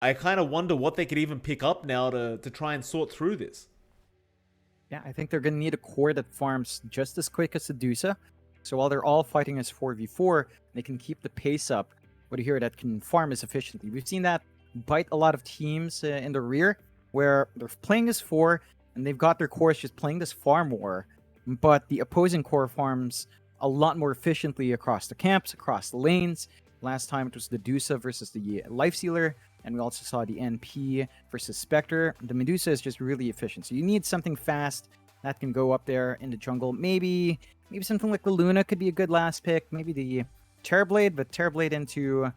I kind of wonder what they could even pick up now to try and sort through this. Yeah, I think they're going to need a core that farms just as quick as Sedusa. So while they're all fighting as 4v4, they can keep the pace up with a hero that can farm as efficiently. We've seen that bite a lot of teams in the rear, where they're playing as 4, and they've got their cores just playing this farm war, but the opposing core farms a lot more efficiently across the camps, across the lanes. Last time it was the Medusa versus the Lifestealer, and we also saw the NP versus Spectre. The Medusa is just really efficient, so you need something fast that can go up there in the jungle. Maybe something like the Luna could be a good last pick. Maybe the Terrorblade, but Terrorblade into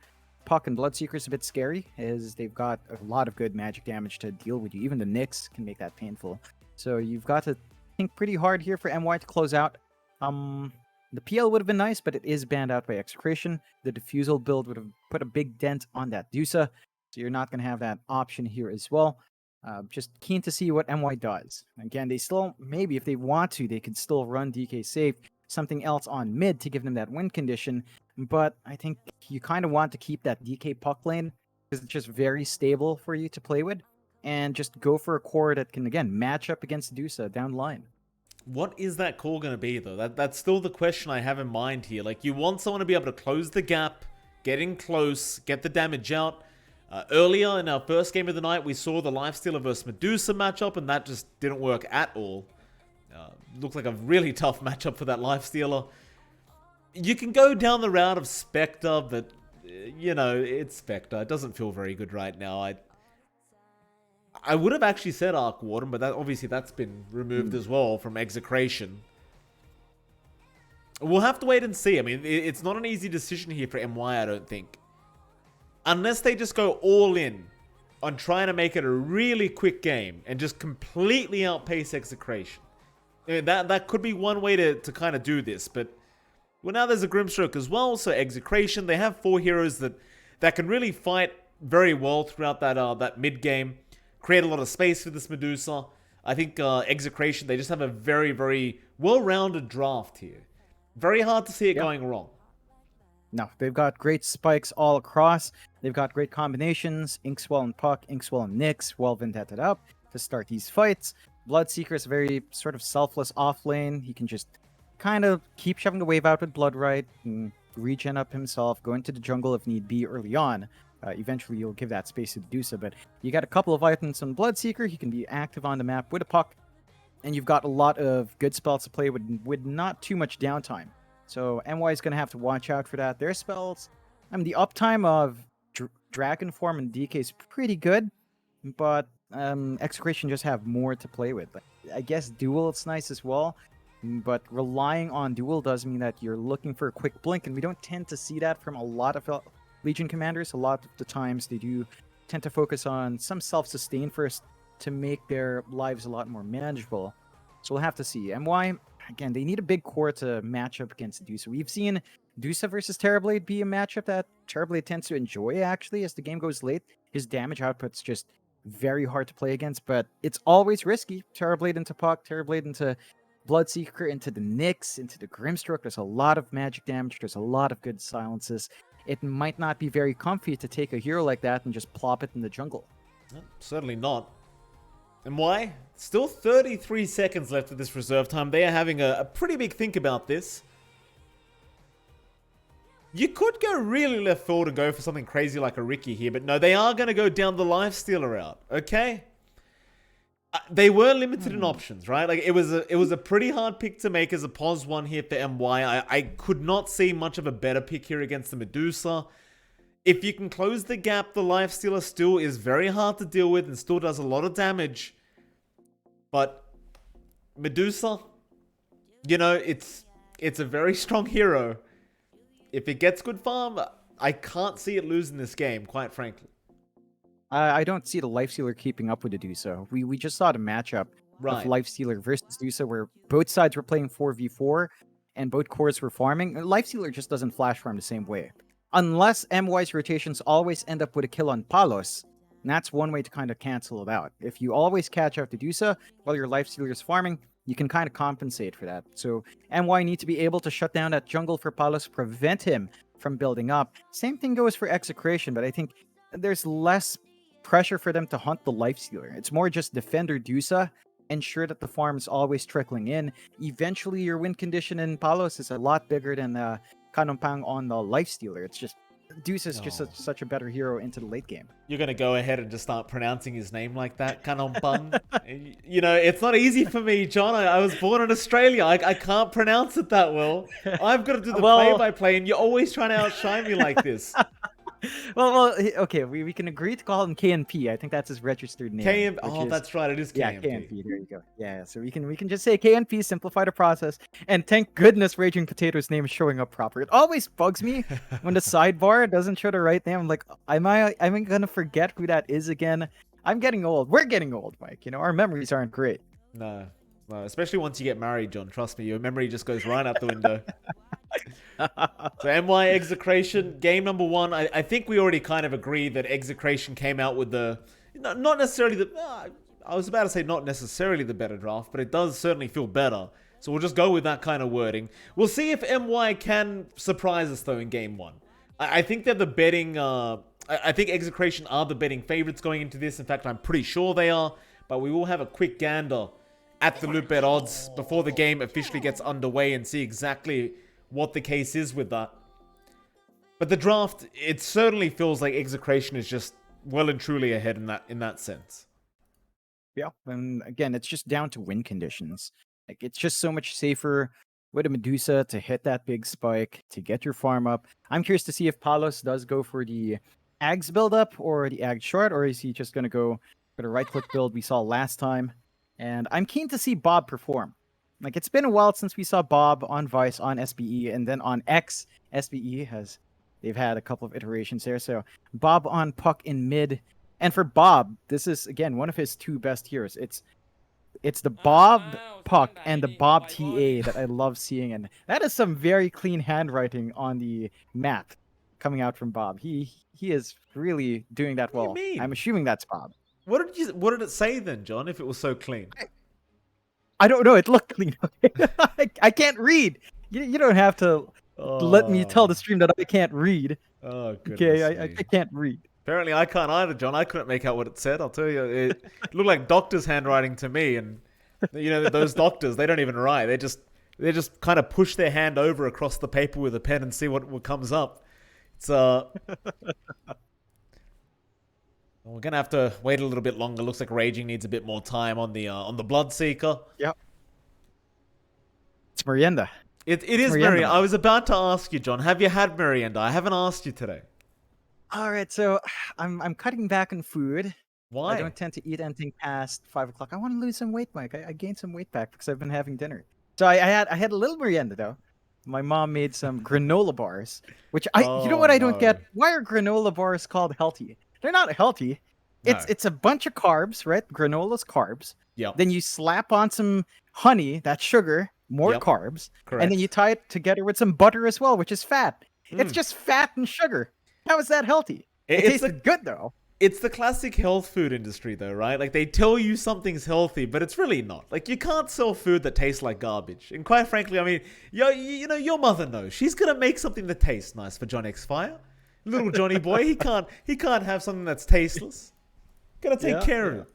Puck and Bloodseeker is a bit scary, as they've got a lot of good magic damage to deal with you. Even the Nyx can make that painful. So you've got to think pretty hard here for MY to close out. The PL would have been nice, but it is banned out by Execration. The Diffusal build would have put a big dent on that Dusa, so you're not going to have that option here as well. Just keen to see what MY does. Again, they still, maybe if they want to, they could still run DK safe, something else on mid to give them that win condition, but I think you kind of want to keep that DK puck lane because it's just very stable for you to play with, and just go for a core that can, again, match up against Dusa down the line. What is that call going to be, though? That's still the question I have in mind here. Like, you want someone to be able to close the gap, get in close, get the damage out. Earlier in our first game of the night, we saw the Lifestealer versus Medusa matchup, and that just didn't work at all. Looked like a really tough matchup for that Lifestealer. You can go down the route of Spectre, but, you know, it's Spectre. It doesn't feel very good right now. I would have actually said Arc Warden, but obviously that's been removed as well from Execration. We'll have to wait and see. I mean, it's not an easy decision here for MY, I don't think. Unless they just go all in on trying to make it a really quick game and just completely outpace Execration. I mean, that could be one way to kind of do this, but well, now there's a Grimstroke as well, so Execration, they have 4 heroes that can really fight very well throughout that mid game. Create a lot of space for this Medusa. I think Execration, they just have a very, very well-rounded draft here. Very hard to see it going wrong. No, they've got great spikes all across. They've got great combinations. Inkswell and Puck, Inkswell and Nyx, well vendetted up to start these fights. Bloodseeker is very sort of selfless off lane. He can just kind of keep shoving the wave out with Bloodright and regen up himself, go into the jungle if need be early on. Eventually, you'll give that space to Medusa, but you got a couple of items on Bloodseeker. He can be active on the map with a Puck, and you've got a lot of good spells to play with not too much downtime. So MY is going to have to watch out for that. Their spells, I mean, the uptime of Dragon Form and DK is pretty good, but Execration just have more to play with. Like, I guess Duel, it's nice as well, but relying on Duel does mean that you're looking for a quick blink, and we don't tend to see that from a lot of Legion commanders. A lot of the times they do tend to focus on some self-sustain first to make their lives a lot more manageable. So we'll have to see. MY, again, they need a big core to match up against Dusa. We've seen Dusa versus Terrorblade be a matchup that Terrorblade tends to enjoy, actually, as the game goes late. His damage output's just very hard to play against, but it's always risky. Terrorblade into Puck, Terrorblade into Bloodseeker, into the Nyx, into the Grimstroke. There's a lot of magic damage. There's a lot of good silences. It might not be very comfy to take a hero like that and just plop it in the jungle. Certainly not. And why? Still 33 seconds left of this reserve time. They are having a pretty big think about this. You could go really left field and go for something crazy like a Ricky here, but no, they are going to go down the Lifestealer route, okay? They were limited in options, right? Like, it was a pretty hard pick to make as a pos 1 here for MY. I could not see much of a better pick here against the Medusa. If you can close the gap, the Lifestealer still is very hard to deal with and still does a lot of damage. But Medusa, you know, it's a very strong hero. If it gets good farm, I can't see it losing this game, quite frankly. I don't see the Lifestealer keeping up with the Dusa. We just saw the matchup of Lifestealer versus Dusa where both sides were playing 4v4 and both cores were farming. Lifestealer just doesn't flash farm the same way. Unless MY's rotations always end up with a kill on Palos, and that's one way to kind of cancel it out. If you always catch out to Dusa while your Lifestealer is farming, you can kind of compensate for that. So MY need to be able to shut down that jungle for Palos, prevent him from building up. Same thing goes for Execration, but I think there's less pressure for them to hunt the Lifestealer. It's more just defend Urdusa, ensure that the farm is always trickling in. Eventually, your win condition in Palos is a lot bigger than Kanompang on the Lifestealer. It's just Deuce is just such a better hero into the late game. You're going to go ahead and just start pronouncing his name like that, Kanompang? You know, it's not easy for me, John. I was born in Australia. I can't pronounce it that well. I've got to do the play-by-play, and you're always trying to outshine me like this. Well, okay, we can agree to call him KNP. I think that's his registered name. That's right, it is KNP. Yeah, KNP, there you go. Yeah, so we can just say KNP, simplify the process, and thank goodness Raging Potato's name is showing up proper. It always bugs me when the sidebar doesn't show the right name. I'm like, am I gonna forget who that is again? I'm getting old. We're getting old, Mike. You know, our memories aren't great. No, especially once you get married, John. Trust me, your memory just goes right out the window. So MY Execration, game number 1. I think we already kind of agreed that Execration came out with not necessarily I was about to say not necessarily the better draft, but it does certainly feel better. So we'll just go with that kind of wording. We'll see if MY can surprise us though in game 1. I think they're the betting, I think Execration are the betting favorites going into this. In fact, I'm pretty sure they are, but we will have a quick gander at the loot bet odds before the game officially gets underway and see exactly what the case is with that. But the draft, it certainly feels like Execration is just well and truly ahead in that sense. Yeah, and again, it's just down to win conditions. Like, it's just so much safer with a Medusa to hit that big spike, to get your farm up. I'm curious to see if Palos does go for the Ags build up or the Ag short, or is he just going to go for the right-click build we saw last time? And I'm keen to see Bob perform. Like, it's been a while since we saw Bob on Vice, on SBE, and then on X. SBE they've had a couple of iterations there. So Bob on Puck in mid. And for Bob, this is, again, one of his 2 best heroes. It's the Bob Puck and the Bob TA that I love seeing. And that is some very clean handwriting on the map coming out from Bob. He is really doing that well. What do you mean? I'm assuming that's Bob. What did it say then, John, if it was so clean? I don't know. It looked clean. I can't read. You don't have to let me tell the stream that I can't read. Oh, goodness. Okay, I can't read. Apparently, I can't either, John. I couldn't make out what it said. I'll tell you, it looked like doctor's handwriting to me. And you know, those doctors, they don't even write. They just kind of push their hand over across the paper with a pen and see what comes up. It's we're gonna have to wait a little bit longer. Looks like Raging needs a bit more time on the Bloodseeker. Yep. It's Merienda. It is Merienda. I was about to ask you, John. Have you had Merienda? I haven't asked you today. All right, so I'm cutting back on food. Why? I don't tend to eat anything past 5 o'clock. I want to lose some weight, Mike. I gained some weight back because I've been having dinner. So I had a little Merienda though. My mom made some granola bars, which you know what I don't get? Why are granola bars called healthy? They're not healthy. It's a bunch of carbs, right? Granola's carbs. Yeah. Then you slap on some honey, that's sugar, more carbs. Correct. And then you tie it together with some butter as well, which is fat. It's just fat and sugar. How is that healthy? It tasted good though. It's the classic health food industry though, right? Like they tell you something's healthy, but it's really not. Like you can't sell food that tastes like garbage. And quite frankly, I mean, you know, your mother knows. She's gonna make something that tastes nice for JohnXfire. Little Johnny boy, he can't have something that's tasteless. Gotta take care of it.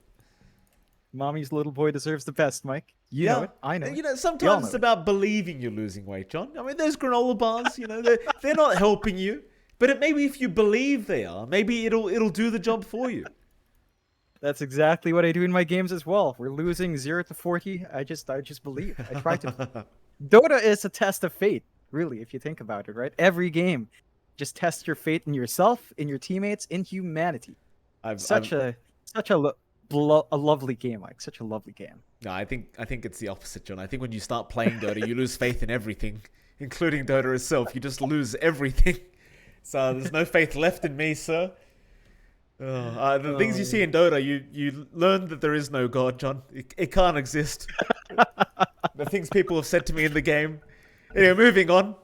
Mommy's little boy deserves the best, Mike. You know it. I know it. You know, sometimes it's about believing you're losing weight, John. I mean, those granola bars, you know, they're not helping you. But maybe if you believe they are, maybe it'll do the job for you. That's exactly what I do in my games as well. We're losing 0 to 40. I just believe. I try to. Dota is a test of fate, really, if you think about it, right? Every game, just test your faith in yourself, in your teammates, in humanity. Such a lovely game, like such a lovely game. No, I think it's the opposite, John. I think when you start playing Dota, you lose faith in everything, including Dota itself. You just lose everything. So there's no faith left in me, sir. The things you see in Dota, you learn that there is no God, John. It can't exist. The things people have said to me in the game. Anyway, moving on.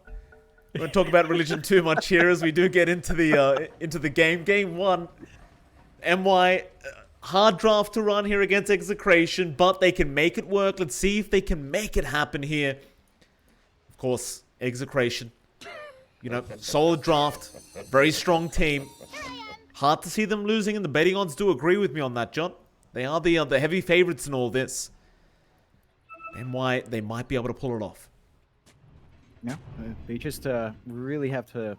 We won't talk about religion too much here as we do get into the game. Game 1. MY, hard draft to run here against Execration, but they can make it work. Let's see if they can make it happen here. Of course, Execration. You know, solid draft, very strong team. Hard to see them losing, and the betting odds do agree with me on that, John. They are the heavy favorites in all this. And why they might be able to pull it off. No, they just really have to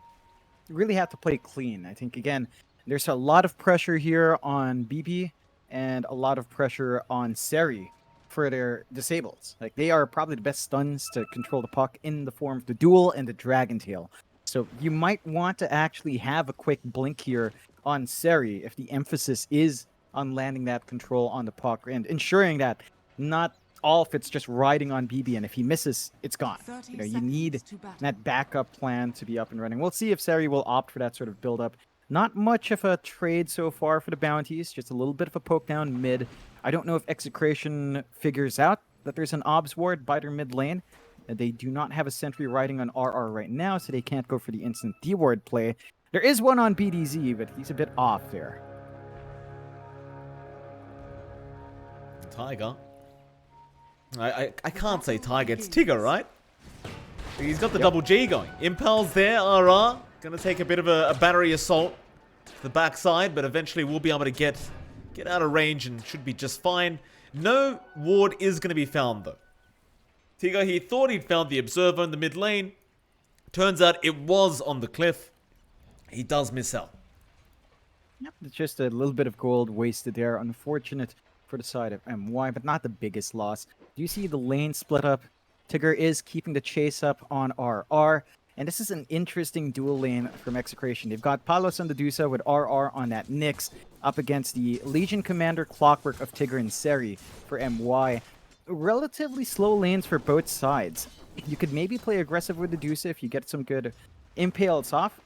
play clean. I think again, there's a lot of pressure here on BB and a lot of pressure on Seri for their disables. Like they are probably the best stuns to control the puck in the form of the duel and the Dragon Tail. So you might want to actually have a quick blink here on Seri if the emphasis is on landing that control on the puck and ensuring that not all of it's just riding on BB, and if he misses, it's gone. You know, you need that backup plan to be up and running. We'll see if Seri will opt for that sort of build-up. Not much of a trade so far for the bounties, just a little bit of a poke down mid. I don't know if Execration figures out that there's an obs ward by their mid lane. They do not have a sentry riding on RR right now, so they can't go for the instant D-ward play. There is one on BDZ, but he's a bit off there. Tiger. I can't say Tiger, it's Tigger, right? He's got the double G going. Impel's there, RR. Gonna take a bit of a battery assault to the backside, but eventually we'll be able to get out of range and should be just fine. No ward is gonna be found though. Tigger, he thought he'd found the observer in the mid lane. Turns out it was on the cliff. He does miss out. Yep, it's just a little bit of gold wasted there. Unfortunate for the side of MY, but not the biggest loss. Do you see the lane split up? Tigger is keeping the chase up on RR, and this is an interesting dual lane from Execration. They've got Palos on the Dusa with RR on that Nyx up against the Legion Commander Clockwork of Tigger and Seri for MY. Relatively slow lanes for both sides. You could maybe play aggressive with the Dusa if you get some good impales off,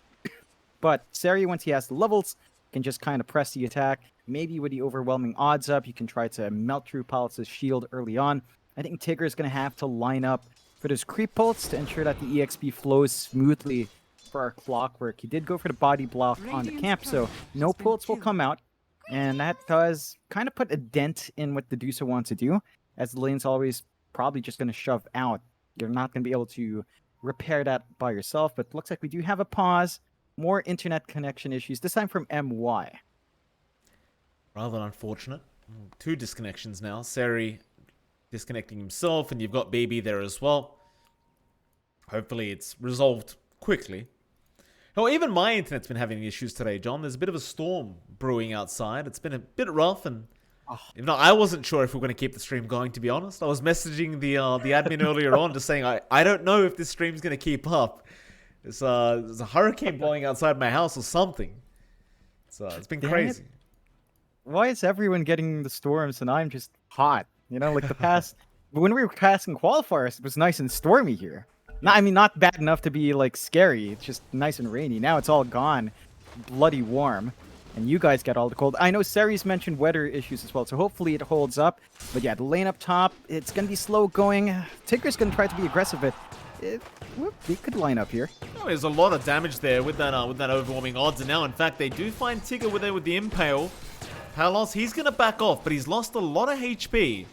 but Seri, once he has the levels, can just kind of press the attack. Maybe with the overwhelming odds up, you can try to melt through Palos' shield early on. I think Tigger is going to have to line up for those creep pults to ensure that the EXP flows smoothly for our Clockwork. He did go for the body block on the camp, so no pults will come out. And that does kind of put a dent in what the Dusa wants to do, as the lane's always probably just going to shove out. You're not going to be able to repair that by yourself, but looks like we do have a pause. More internet connection issues, this time from MY. Rather unfortunate. 2 disconnections now. Seri disconnecting himself, and you've got BB there as well. Hopefully it's resolved quickly. Oh, even my internet's been having issues today, John. There's a bit of a storm brewing outside. It's been a bit rough, and I wasn't sure if we were going to keep the stream going, to be honest. I was messaging the admin earlier on, just saying I don't know if this stream's going to keep up. There's a hurricane blowing outside my house or something. So it's been crazy. Why is everyone getting the storms and I'm just hot? You know, like the past, when we were passing qualifiers, it was nice and stormy here. Not, I mean, not bad enough to be like scary. It's just nice and rainy. Now it's all gone, bloody warm, and you guys get all the cold. I know Seri's mentioned weather issues as well, so hopefully it holds up. But yeah, the lane up top, it's gonna be slow going. Tigger's gonna try to be aggressive, but they could line up here. Oh, there's a lot of damage there with that overwhelming odds, and now in fact they do find Tigger with the impale. Palos, he's going to back off, but he's lost a lot of HP.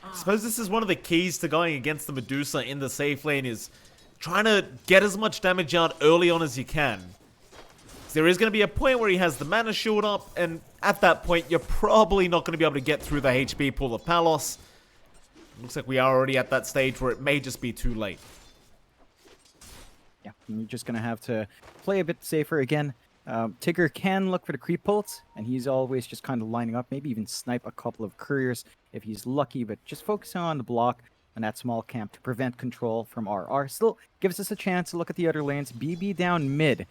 I suppose this is one of the keys to going against the Medusa in the safe lane, is trying to get as much damage out early on as you can. So there is going to be a point where he has the mana shield up, and at that point, you're probably not going to be able to get through the HP pool of Palos. Looks like we are already at that stage where it may just be too late. Yeah, you're just going to have to play a bit safer again. Tigger can look for the creep pults, and he's always just kind of lining up, maybe even snipe a couple of couriers if he's lucky, but just focusing on the block and that small camp to prevent control from RR. Still gives us a chance to look at the other lanes. BB down mid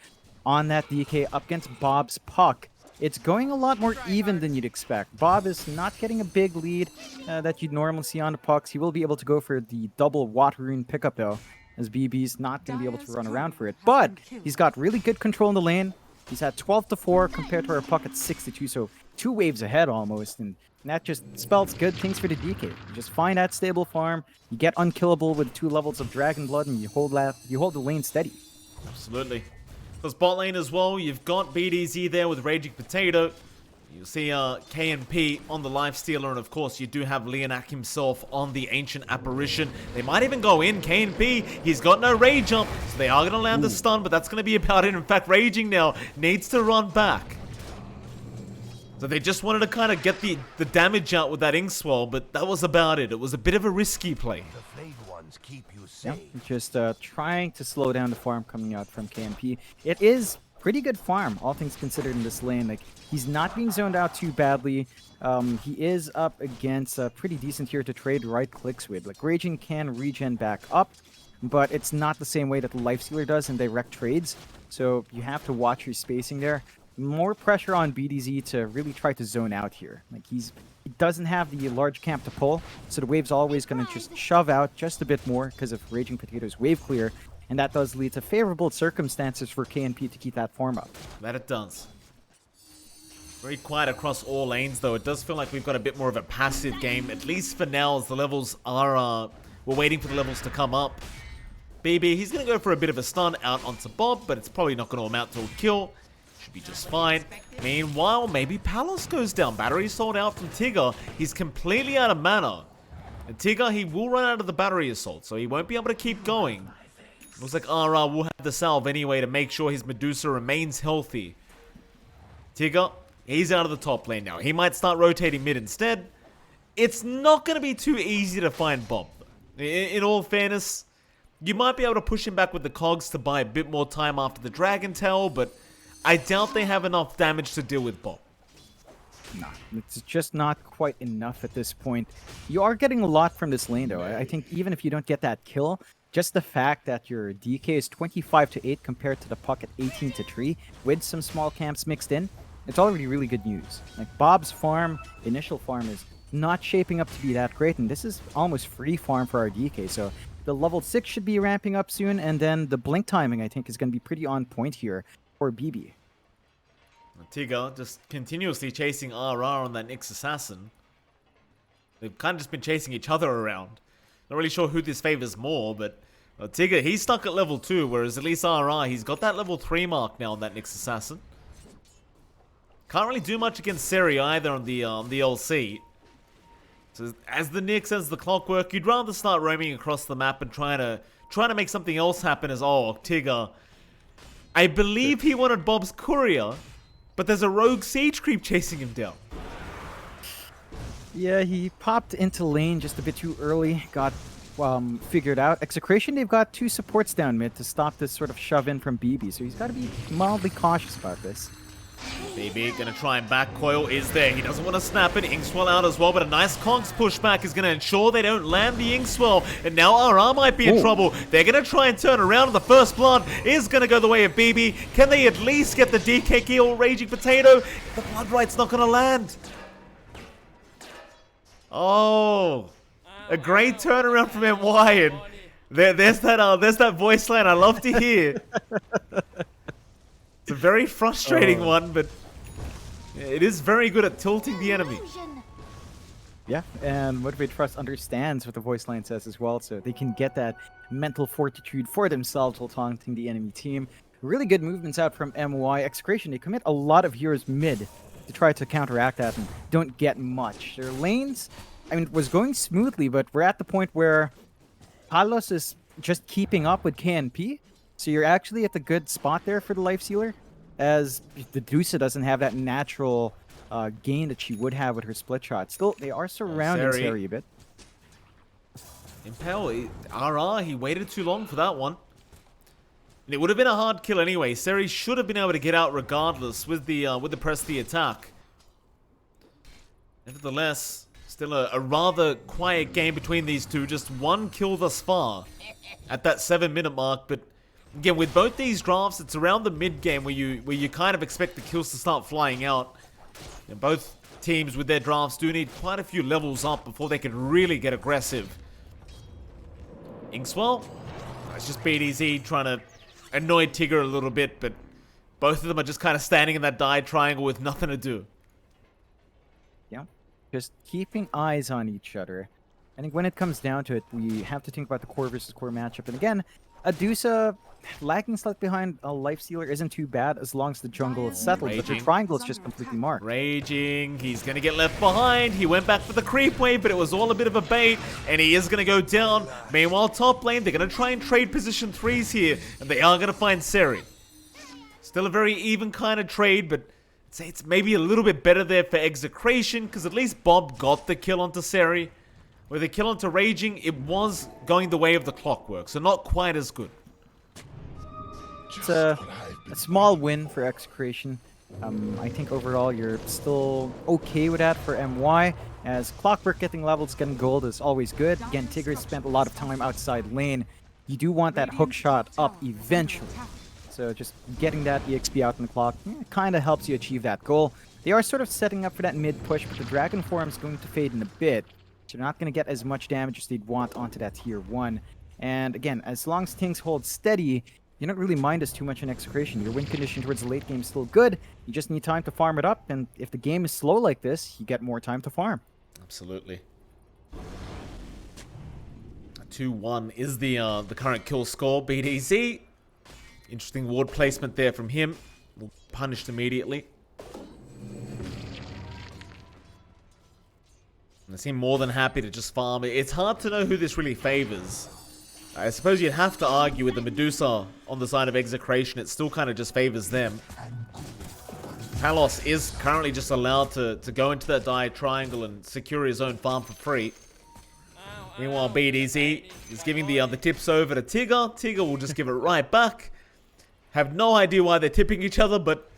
on that DK up against Bob's puck. It's going a lot more even than you'd expect. Bob is not getting a big lead that you'd normally see on the pucks. He will be able to go for the double Water Rune pickup though, as BB's not going to be able to run around for it. But he's got really good control in the lane. He's at 12-4 compared to our puck at 6-2, so 2 waves ahead almost, and that just spells good things for the DK. You just find that stable farm, you get unkillable with 2 levels of Dragon Blood, and you hold the lane steady. Absolutely. Because bot lane as well, you've got BDZ there with Raging Potato. You see KNP on the Lifestealer, and of course you do have Leonak himself on the Ancient Apparition. They might even go in. KNP, he's got no rage jump, so they are going to land the stun, but that's going to be about it. In fact, Raging now needs to run back. So they just wanted to kind of get the damage out with that Inkswell, but that was about it. It was a bit of a risky play. The flayed ones keep you safe. Yeah, just trying to slow down the farm coming out from KMP. It is pretty good farm, all things considered in this lane. Like, he's not being zoned out too badly. He is up against a pretty decent here to trade right clicks with. Like, Raging can regen back up, but it's not the same way that the Lifestealer does in direct trades. So you have to watch your spacing there. More pressure on BDZ to really try to zone out here. Like, he doesn't have the large camp to pull, so the wave's always going to just shove out just a bit more because of Raging Potato's wave clear, and that does lead to favorable circumstances for KNP to keep that form up. That it does. Very quiet across all lanes, though. It does feel like we've got a bit more of a passive game, at least for now, as the levels are... we're waiting for the levels to come up. BB, he's going to go for a bit of a stun out onto Bob, but it's probably not going to amount to a kill. Should be just fine. Meanwhile, maybe Palos goes down. Battery sold out from Tigger. He's completely out of mana. And Tigger, he will run out of the battery assault, so he won't be able to keep going. Looks like RR will have the salve anyway to make sure his Medusa remains healthy. Tigger, he's out of the top lane now. He might start rotating mid instead. It's not going to be too easy to find Bob. In all fairness, you might be able to push him back with the cogs to buy a bit more time after the Dragon Tail, but I doubt they have enough damage to deal with Bob. No, it's just not quite enough at this point. You are getting a lot from this lane, though. I think even if you don't get that kill, just the fact that your DK is 25-8 compared to the puck at 18-3, with some small camps mixed in, it's already really good news. Like, Bob's farm, initial farm, is not shaping up to be that great, and this is almost free farm for our DK, so the level 6 should be ramping up soon, and then the blink timing, I think, is going to be pretty on point here for BB. Tigger just continuously chasing RR on that Nyx Assassin. They've kind of just been chasing each other around. Not really sure who this favors more, but Tigger, he's stuck at level 2, whereas at least RR, he's got that level 3 mark now on that Nyx Assassin. Can't really do much against Seri either on the LC. So as the Nyx, as the clockwork, you'd rather start roaming across the map and trying to make something else happen as, oh, Tigger. I believe he wanted Bob's courier, but there's a rogue siege creep chasing him down. Yeah, he popped into lane just a bit too early, got figured out. Execration, they've got 2 supports down mid to stop this sort of shove in from BB, so he's got to be mildly cautious about this. BB gonna try and back coil is there. He doesn't want to snap it. Inkswell out as well, but a nice Conks pushback is gonna ensure they don't land the Inkswell. And now RR might be in trouble. They're gonna try and turn around. The first blood is gonna go the way of BB. Can they at least get the DK kill? Raging Potato. The blood right's not gonna land. Oh, a great turnaround from MY. And there's that voice line I love to hear. It's a very frustrating one, but it is very good at tilting the enemy. Yeah, and Motivate Trust understands what the voice line says as well, so they can get that mental fortitude for themselves while taunting the enemy team. Really good movements out from MY. Execration, they commit a lot of heroes mid to try to counteract that and don't get much. Their lanes, I mean, was going smoothly, but we're at the point where Palos is just keeping up with KNP. So you're actually at the good spot there for the Lifestealer, as the Medusa doesn't have that natural gain that she would have with her split shot. Still, they are surrounding Seri a bit. Impel, RR, he waited too long for that one. And it would have been a hard kill anyway. Seri should have been able to get out regardless with the press the attack. Nevertheless, still a rather quiet game between these two. Just one kill thus far at that 7-minute mark, but again, with both these drafts, it's around the mid game where you kind of expect the kills to start flying out. And both teams with their drafts do need quite a few levels up before they can really get aggressive. Inkswell, it's just BDZ trying to annoy Tigger a little bit, but both of them are just kind of standing in that die triangle with nothing to do. Yeah, just keeping eyes on each other. I think when it comes down to it, we have to think about the core versus core matchup. And again, Adusa lagging slightly behind a Lifestealer isn't too bad as long as the jungle is settled, but the triangle is just completely marked. Raging, he's going to get left behind. He went back for the creep wave, but it was all a bit of a bait, and he is going to go down. Meanwhile, top lane, they're going to try and trade position 3s here, and they are going to find Seri. Still a very even kind of trade, but say it's maybe a little bit better there for Execration, because at least Bob got the kill onto Seri. Where the kill onto Raging, it was going the way of the clockwork, so not quite as good. It's a small win for Execration. I think overall you're still okay with that for MY, as Clockwork getting levels, getting gold is always good. Again, Tigger spent a lot of time outside lane. You do want that hook shot up eventually. So just getting that EXP out in the clock kind of helps you achieve that goal. They are sort of setting up for that mid push, but the Dragon Form is going to fade in a bit. So you're not going to get as much damage as they'd want onto that tier 1. And again, as long as things hold steady, you don't really mind us too much in Execration. Your win condition towards the late game is still good. You just need time to farm it up, and if the game is slow like this, you get more time to farm. Absolutely. 2-1 is the current kill score. BDZ. Interesting ward placement there from him. Punished immediately. And they seem more than happy to just farm it. It's hard to know who this really favors. I suppose you'd have to argue with the Medusa on the side of Execration. It still kind of just favors them. Palos is currently just allowed to go into that dire triangle and secure his own farm for free. Meanwhile, BDZ is giving the tips over to Tigger. Tigger will just give it right back. Have no idea why they're tipping each other, but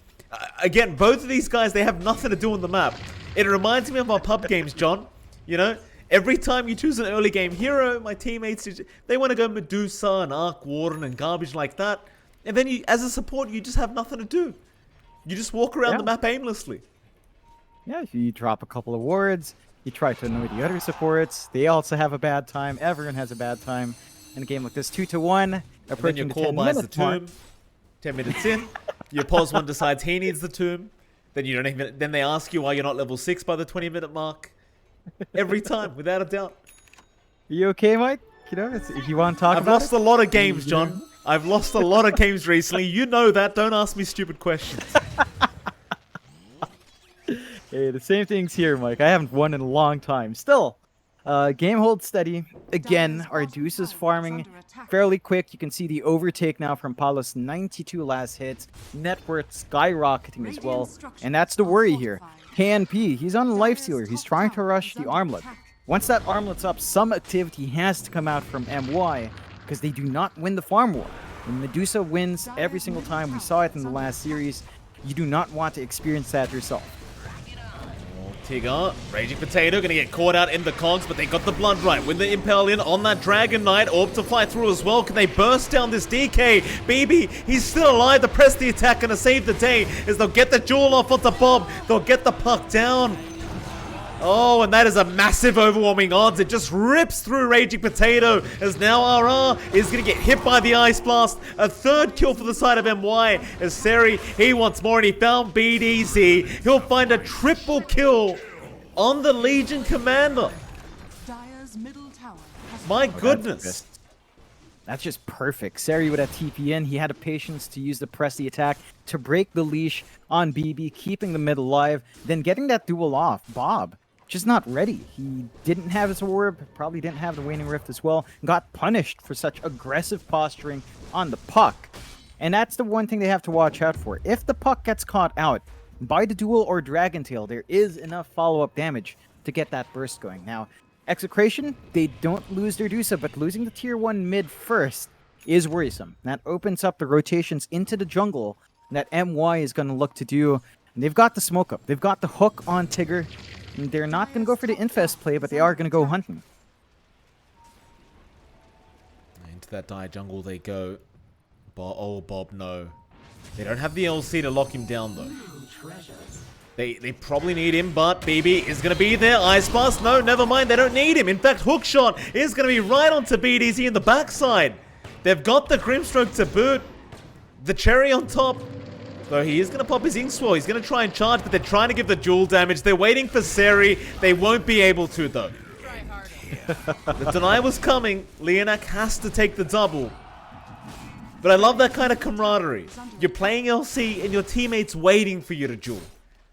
again, both of these guys, they have nothing to do on the map. It reminds me of my pub games, John. You know, every time you choose an early game hero, my teammates, they want to go Medusa and Arc Warden and garbage like that. And then you, as a support, you just have nothing to do. You just walk around the map aimlessly. Yeah, if you drop a couple of wards, you try to annoy the other supports. They also have a bad time. Everyone has a bad time in a game like this. 2-1, approaching the 10-minute mark. 10 minutes in, your pos one decides he needs the tomb. Then you don't even. Then they ask you why you're not level 6 by the 20-minute mark. Every time, without a doubt. Are you okay, Mike? You know, if you want to talk I've about lost a lot of games, John. I've lost a lot of games recently. You know that. Don't ask me stupid questions. Hey, the same thing's here, Mike. I haven't won in a long time. Still, game holds steady. Again, our Deuce is farming fairly quick. You can see the overtake now from Palos. 92 last hits. Net worth skyrocketing as well. And that's the worry here. KNP, he's on a lifestealer. He's trying to rush the armlet. Once that armlet's up, some activity has to come out from MY, because they do not win the farm war. When Medusa wins every single time, we saw it in the last series, you do not want to experience that yourself. Tigger, Raging Potato, gonna get caught out in the cogs, but they got the blood right. With the Impel in on that Dragon Knight, Orb to fly through as well. Can they burst down this DK? BB, he's still alive. The press the attack, gonna save the day as they'll get the jewel off onto Bob. They'll get the puck down. Oh, and that is a massive overwhelming odds. It just rips through Raging Potato as now RR is going to get hit by the Ice Blast. A third kill for the side of MY as Seri, he wants more and he found BDZ. He'll find a triple kill on the Legion Commander. My goodness. That's just perfect. Seri with a TP in. He had a patience to use the press the attack to break the leash on BB, keeping the mid alive, then getting that duel off. Bob, just not ready. He didn't have his orb, probably didn't have the Waning Rift as well, got punished for such aggressive posturing on the puck. And that's the one thing they have to watch out for. If the puck gets caught out by the duel or Dragon Tail, there is enough follow-up damage to get that burst going. Now, Execration, they don't lose their Dusa, but losing the tier 1 mid first is worrisome. That opens up the rotations into the jungle that MY is going to look to do. And they've got the smoke up. They've got the hook on Tigger. And they're not going to go for the infest play, but they are going to go hunting. Into that dire jungle they go. Oh, Bob, no. They don't have the LC to lock him down, though. They probably need him, but BB is going to be there. Ice Blast, no, never mind. They don't need him. In fact, Hookshot is going to be right onto BDZ in the backside. They've got the Grimstroke to boot. The cherry on top. Though he is going to pop his Inkswell. He's going to try and charge, but they're trying to give the duel damage. They're waiting for Seri. They won't be able to, though. The deny was coming. Leonak has to take the double. But I love that kind of camaraderie. You're playing LC and your teammates waiting for you to duel.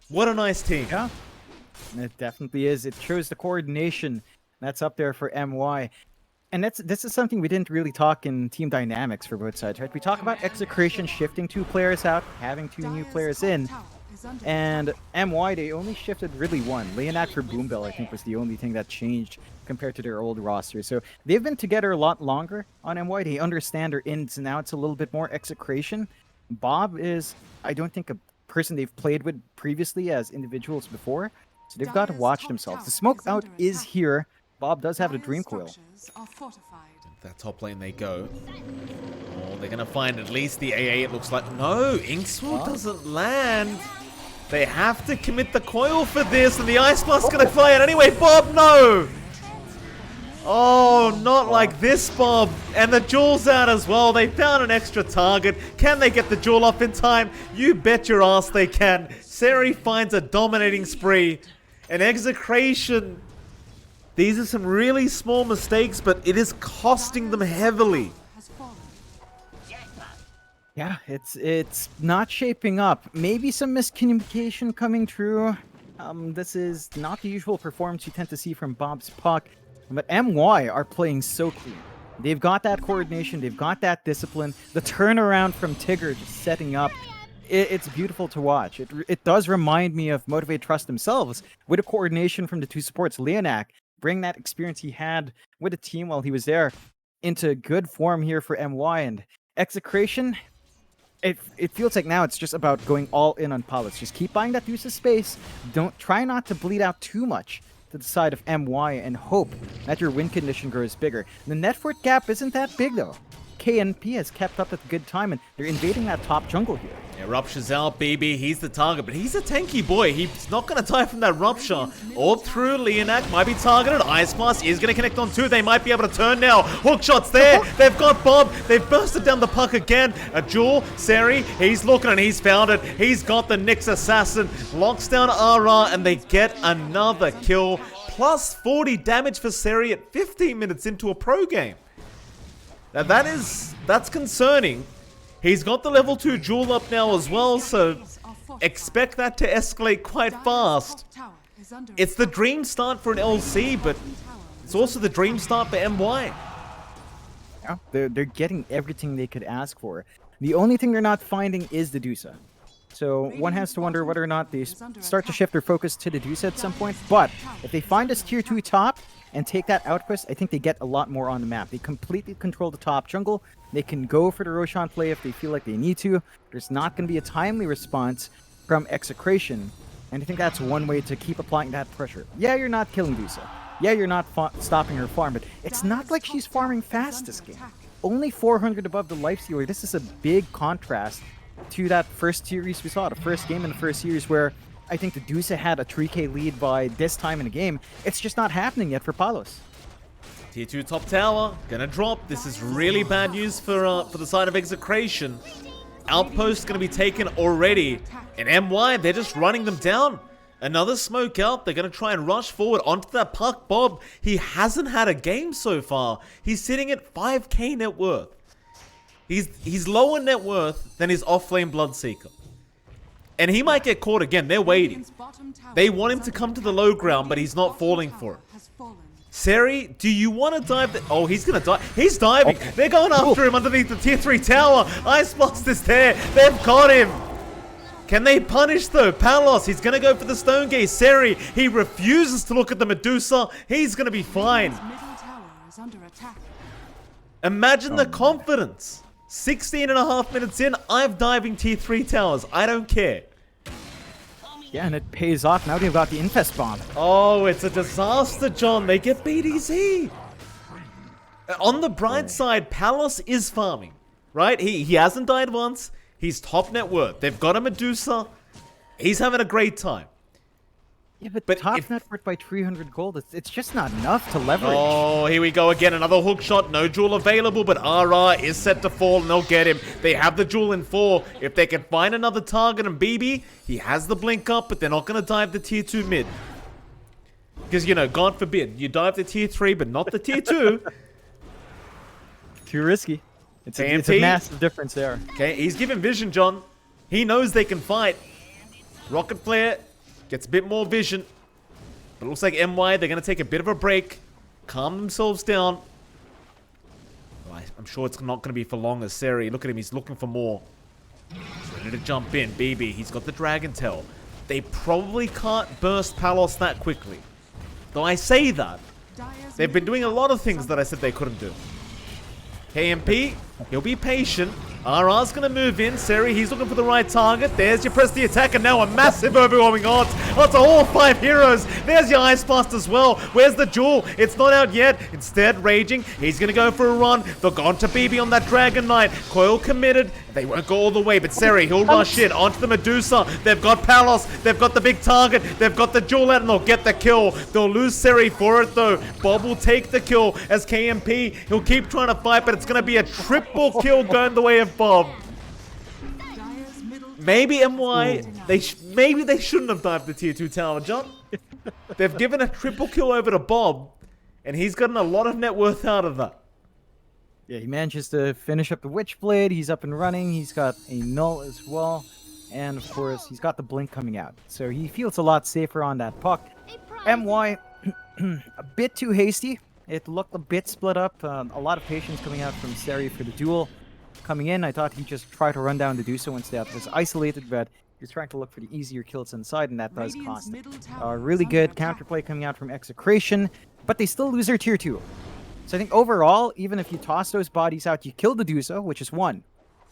What a nice team. Yeah, it definitely is. It shows the coordination that's up there for MY. And this is something we didn't really talk in team dynamics for both sides, right? We talk about Execration shifting 2 players out, having 2 new players in. And MY, they only shifted really one. Leonak for Boombell, I think, was the only thing that changed compared to their old roster. So they've been together a lot longer on MY. They understand their ins and outs a little bit more. Execration. Bob is, I don't think, a person they've played with previously as individuals before. So they've got to watch themselves. The smoke out is here. Bob does have the Dream Coil. That top lane they go. Oh, they're gonna find at least the AA, it looks like. No, Inkswell doesn't land. They have to commit the coil for this, and the Ice Blast's gonna fly out anyway. Bob, no! Oh, not like this, Bob. And the jewel's out as well. They found an extra target. Can they get the jewel off in time? You bet your ass they can. Seri finds a dominating spree. And Execration. These are some really small mistakes, but it is costing them heavily. Yeah, it's not shaping up. Maybe some miscommunication coming through. This is not the usual performance you tend to see from Bob's Puck. But MY are playing so clean. They've got that coordination. They've got that discipline. The turnaround from Tigger just setting up. It's beautiful to watch. It does remind me of Motivate Trust themselves with the coordination from the two supports. Leonak, bring that experience he had with the team while he was there into good form here for MY. And Execration, it feels like now it's just about going all in on Palos. Just keep buying that use of space. Don't try not to bleed out too much to the side of MY and hope that your win condition grows bigger. The net worth gap isn't that big though. KNP has kept up at a good time and they're invading that top jungle here. Yeah, Rupture's out, BB. He's the target, but he's a tanky boy. He's not going to die from that Rupture. All through, Leonak might be targeted. Ice Blast is going to connect on two. They might be able to turn now. Hookshot's there. They've got Bob. They've bursted down the puck again. A jewel. Seri, he's looking and he's found it. He's got the Nyx Assassin. Locks down RR and they get another kill. Plus 40 damage for Seri at 15 minutes into a pro game. Now that's concerning. He's got the level 2 jewel up now as well, so expect that to escalate quite fast. It's the dream start for an LC, but it's also the dream start for MY. Yeah, they're getting everything they could ask for. The only thing they're not finding is the Dusa. So one has to wonder whether or not they start to shift their focus to the Dusa at some point. But if they find this tier 2 top and take that outpost, I think they get a lot more on the map. They completely control the top jungle. They can go for the Roshan play if they feel like they need to. There's not going to be a timely response from Execration. And I think that's one way to keep applying that pressure. Yeah, you're not killing Dusa. Yeah, you're not stopping her farm, but it's not like she's farming fast this game. Only 400 above the lifestealer. This is a big contrast to that first series we saw, the first game in the first series where I think the Dusa had a 3k lead by this time in the game. It's just not happening yet for Palos. Tier 2 top tower, gonna drop. This is really bad news for the side of Execration. Outpost gonna be taken already. And MY, they're just running them down. Another smoke out. They're gonna try and rush forward onto that puck. Bob, he hasn't had a game so far. He's sitting at 5k net worth. He's lower net worth than his off-lane Bloodseeker. And he might get caught again. They're waiting. They want him to come to the low ground, but he's not falling for it. Seri, do you want to dive? Oh, he's going to dive. He's diving. Oh. They're going after him underneath the tier 3 tower. Ice Blast is there. They've got him. Can they punish, though? Palos, he's going to go for the Stone Gaze. Seri, he refuses to look at the Medusa. He's going to be fine. Imagine the confidence. 16.5 minutes in, I'm diving tier 3 towers. I don't care. Yeah, and it pays off. Now they've got the Infest Bomb. Oh, it's a disaster, John. They get BDZ. On the bright side, Palos is farming, right? He hasn't died once. He's top net worth. They've got a Medusa. He's having a great time. Yeah, but top net worth by 300 gold, it's just not enough to leverage. Oh, here we go again. Another hook shot. No jewel available, but RR is set to fall and they'll get him. They have the jewel in 4. If they can find another target and BB, he has the blink up, but they're not going to dive the tier 2 mid. Because, you know, God forbid, you dive the tier 3, but not the tier 2. Too risky. It's a massive difference there. Okay, he's given vision, John. He knows they can fight. Rocket Flare gets a bit more vision. But it looks like MY, they're going to take a bit of a break. Calm themselves down. Oh, I'm sure it's not going to be for long as Seri. Look at him, he's looking for more. He's ready to jump in. BB, he's got the Dragon Tail. They probably can't burst Palos that quickly. Though I say that, they've been doing a lot of things that I said they couldn't do. KMP, he'll be patient. RR's gonna move in. Seri, he's looking for the right target. There's your press the attack, and now a massive overwhelming odds. Onto all 5 heroes. There's your Ice Blast as well. Where's the Jewel? It's not out yet. Instead, Raging, he's gonna go for a run. They're gone to BB on that Dragon Knight. Coil committed. They won't go all the way, but Seri, he'll rush in onto the Medusa. They've got Palos. They've got the big target. They've got the Jewel out, and they'll get the kill. They'll lose Seri for it, though. Bob will take the kill as KMP. He'll keep trying to fight, but it's gonna be a triple kill going the way of Bob. Maybe MY, maybe they shouldn't have dived the tier 2 tower, John. They've given a triple kill over to Bob, and he's gotten a lot of net worth out of that. Yeah, he manages to finish up the Witchblade. He's up and running. He's got a Null as well. And, of course, he's got the Blink coming out. So he feels a lot safer on that puck. MY, a bit too hasty. It looked a bit split up. A lot of patience coming out from Seri for the duel. Coming in, I thought he'd just try to run down the Medusa once that was isolated, but he's trying to look for the easier kills inside, and that does cost him. Really good counterplay coming out from Execration, but they still lose their tier 2. So I think overall, even if you toss those bodies out, you kill the Medusa, which is 1.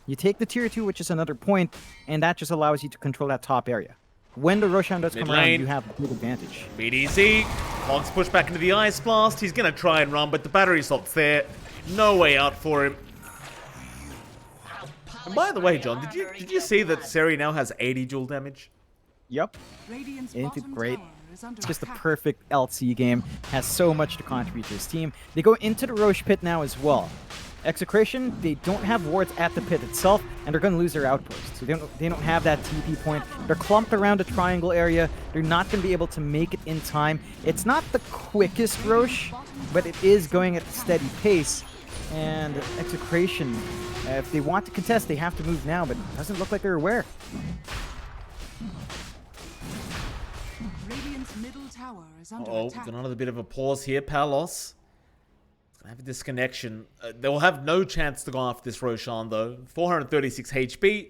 You take the tier 2, which is another point, and that just allows you to control that top area. When the Roshan does come around, you have a big advantage. BDZ, Hogs push back into the Ice Blast. He's going to try and run, but the battery salt's there. No way out for him. And by the way, John, did you see that Seri now has 80 dual damage? Yep. Ain't it great? It's just a perfect LC game. Has so much to contribute to his team. They go into the Roche pit now as well. Execration, they don't have wards at the pit itself, and they're going to lose their outpost. So they don't have that TP point. They're clumped around the triangle area. They're not going to be able to make it in time. It's not the quickest Roche, but it is going at a steady pace. And Execration, if they want to contest, they have to move now, but it doesn't look like they're aware. Uh-oh, got another bit of a pause here. Palos gonna have a disconnection. They will have no chance to go after this Roshan, though. 436 HP.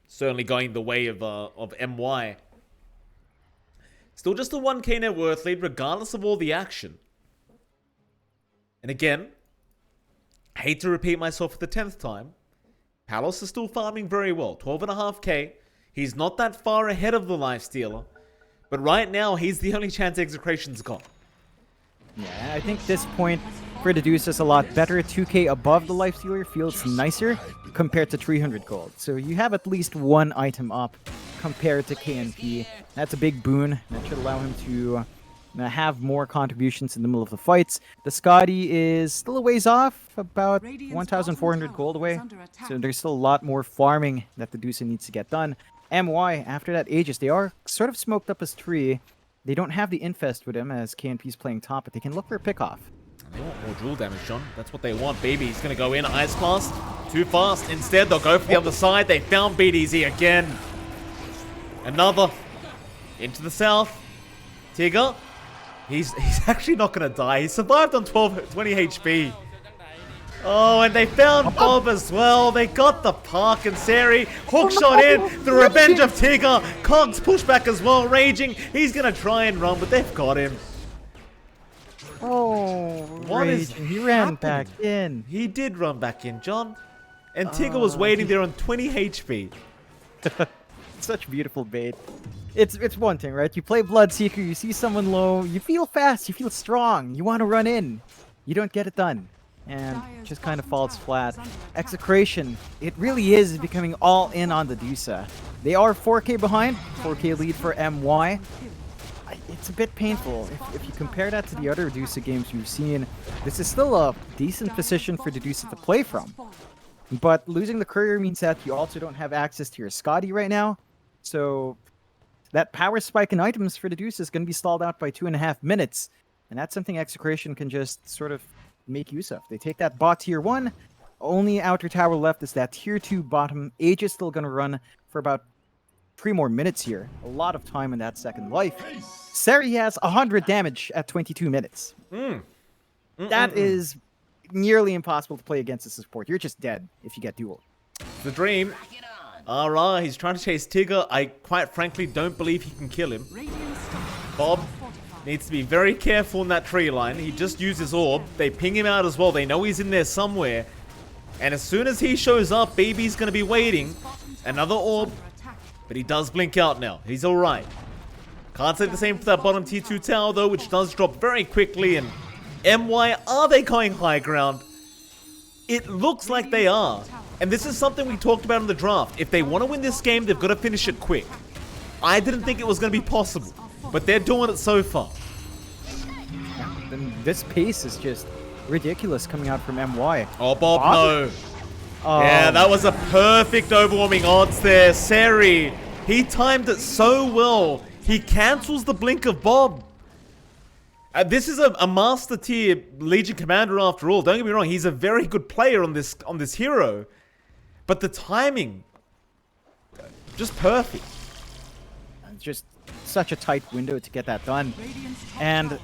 Certainly going the way of MY. Still just a 1k net worth lead, regardless of all the action. And again, hate to repeat myself for the 10th time, Palos is still farming very well. 12.5k. He's not that far ahead of the Lifestealer. But right now, he's the only chance Execration's got. Yeah, I think this point for the Deuce is a lot better. 2k above the Lifestealer feels nicer compared to 300 gold. So you have at least one item up compared to KNP. That's a big boon. That should allow him to have more contributions in the middle of the fights. The Scotty is still a ways off, about 1,400 gold away. So there's still a lot more farming that the Deuce needs to get done. MY, after that Aegis, they are sort of smoked up as 3. They don't have the Infest with him as KNP's playing top, but they can look for a pick-off. They want more dual damage, John. That's what they want. BB's going to go in. Ice Blast. Too fast. Instead, they'll go for the other side. They found BDZ again. Another. Into the south. Tigger. He's actually not going to die. He survived on 20 HP. Oh, and they found Bob as well. They got the park, and Seri hookshot in. The revenge of Tigger. Cogs pushback as well. Raging. He's going to try and run, but they've got him. Oh, he ran back in. He did run back in, John. And Tigger was waiting there on 20 HP. Such beautiful bait. It's one thing, right? You play Bloodseeker, you see someone low, you feel fast, you feel strong, you want to run in. You don't get it done. And it just kind of falls flat. Execration, it really is becoming all in on the Dusa. They are 4k behind, 4k lead for MY. It's a bit painful. If you compare that to the other Dusa games you've seen, this is still a decent position for the Dusa to play from. But losing the Courier means that you also don't have access to your Scotty right now. So that power spike in items for the Deuce is going to be stalled out by 2.5 minutes. And that's something Execration can just sort of make use of. They take that bot tier 1. Only outer tower left is that tier 2 bottom. Age is still going to run for about 3 more minutes here. A lot of time in that second life. Seri has 100 damage at 22 minutes. That is nearly impossible to play against a support. You're just dead if you get dueled. The dream. RR, he's trying to chase Tigger. I quite frankly don't believe he can kill him. Bob needs to be very careful in that tree line. He just used his orb. They ping him out as well. They know he's in there somewhere. And as soon as he shows up, BB's going to be waiting. Another orb. But he does blink out now. He's alright. Can't say the same for that bottom tier 2 tower though, which does drop very quickly. And MY, are they going high ground? It looks like they are. And this is something we talked about in the draft. If they want to win this game, they've got to finish it quick. I didn't think it was going to be possible. But they're doing it so far. And this pace is just ridiculous coming out from MY. Oh, Bob, no. Oh, Yeah, that was a perfect overwhelming odds there. Seri, he timed it so well. He cancels the blink of Bob. This is a master tier Legion commander after all. Don't get me wrong, he's a very good player on this hero. But the timing, just perfect. just such a tight window to get that done. And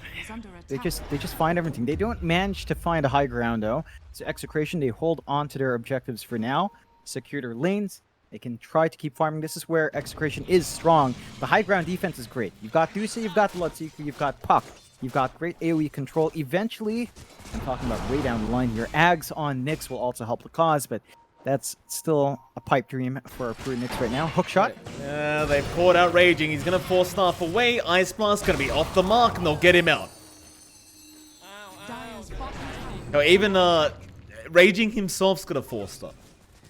they just find everything. They don't manage to find a high ground though. So Execration, they hold on to their objectives for now, secure their lanes. They can try to keep farming. This is where Execration is strong. The high ground defense is great. You've got Dusa, you've got Bloodseeker, you've got Puck. You've got great AoE control. Eventually, I'm talking about way down the line here, Ags on Nyx will also help the cause, but that's still a pipe dream for Nyx right now. Hook shot. Yeah, they've caught out Raging. He's going to force Staff away. Ice Blast going to be off the mark, and they'll get him out. Now, even Raging himself's going to force stuff.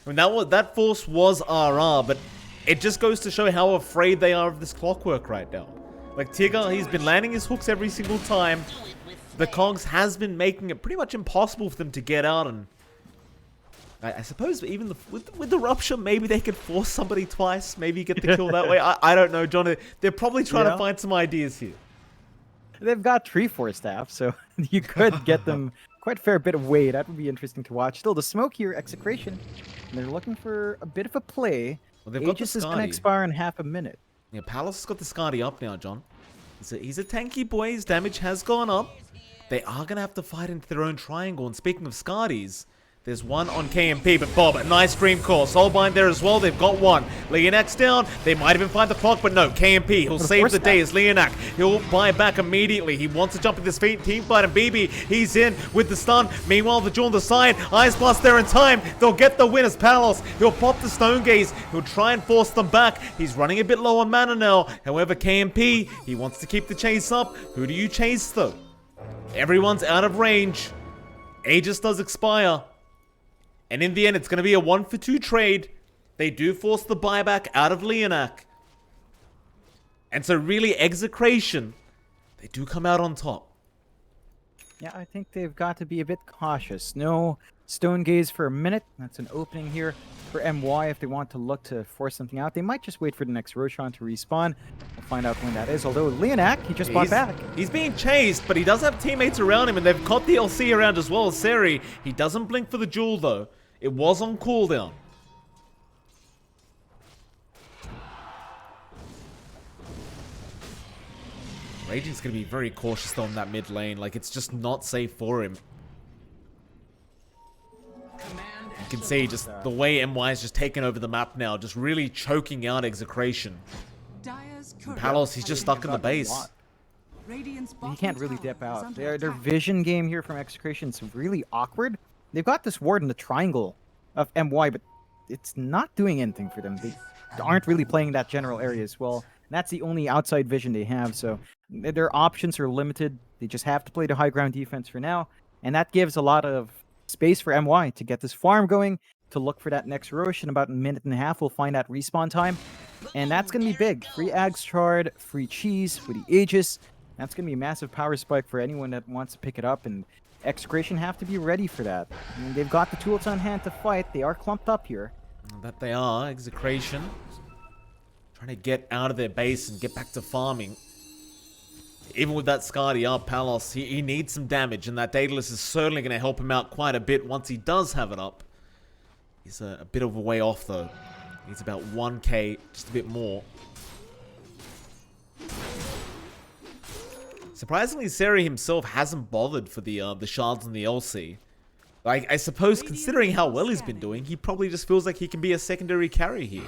I mean, that force was RR, but it just goes to show how afraid they are of this clockwork right now. Like, Tigger, he's been landing his hooks every single time. The Cogs has been making it pretty much impossible for them to get out, and I suppose even with the Rupture, maybe they could force somebody twice, maybe get the kill that way. I don't know, John. They're probably trying to find some ideas here. They've got 3-4 staff, so you could get them quite a fair bit of weight. That would be interesting to watch. Still, the smoke here, Execration, and they're looking for a bit of a play. Well, they've got Aegis the is going to Skadi. expire in half a minute. Yeah, Palace has got the Skadi up now, John. He's a tanky boy. His damage has gone up. They are going to have to fight into their own triangle. And speaking of Skadis, there's one on KMP, but Bob, a nice dream call. Soulbind there as well. They've got one. Leonak's down. They might even find the clock, but no. KMP, he'll save the day as Leonak. He'll buy back immediately. He wants to jump in this team fight, and BB, he's in with the stun. Meanwhile, the Jewel on the side. Ice Blast there in time. They'll get the win as Palos. He'll pop the Stone Gaze. He'll try and force them back. He's running a bit low on mana now. However, KMP, he wants to keep the chase up. Who do you chase, though? Everyone's out of range. Aegis does expire. And in the end, it's going to be a 1-for-2 trade. They do force the buyback out of Leonak. And so really, Execration, they do come out on top. Yeah, I think they've got to be a bit cautious. No Stone Gaze for a minute. That's an opening here for MY if they want to look to force something out. They might just wait for the next Roshan to respawn. We'll find out when that is. Although Leonak, he just bought back. He's being chased, but he does have teammates around him, and they've caught the LC around as well as Seri. He doesn't blink for the Jewel, though. It was on cooldown. Raging's going to be very cautious though in that mid lane. Like, it's just not safe for him. You can see just the way MY is just taking over the map now. Just really choking out Execration. And Palos, he's just stuck in the base. He can't really dip out. Their vision game here from Execration is really awkward. They've got this ward in the triangle of MY, but it's not doing anything for them. They aren't really playing that general area as well. And that's the only outside vision they have, so their options are limited. They just have to play the high ground defense for now, and that gives a lot of space for MY to get this farm going, to look for that next Rosh. In about a minute and a half, we'll find out respawn time, and that's going to be big. Free Ags Shard, free cheese for the Aegis. That's going to be a massive power spike for anyone that wants to pick it up, and Execration have to be ready for that. I mean, they've got the tools on hand to fight. They are clumped up here. That they are. Execration trying to get out of their base and get back to farming. Even with that Skadi up, Palos, he needs some damage, and that Daedalus is certainly going to help him out quite a bit once he does have it up. He's a bit of a way off, though. He's about 1k, just a bit more. Surprisingly, Seri himself hasn't bothered for the shards and the LC. Like, I suppose considering how well he's been doing, he probably just feels like he can be a secondary carry here.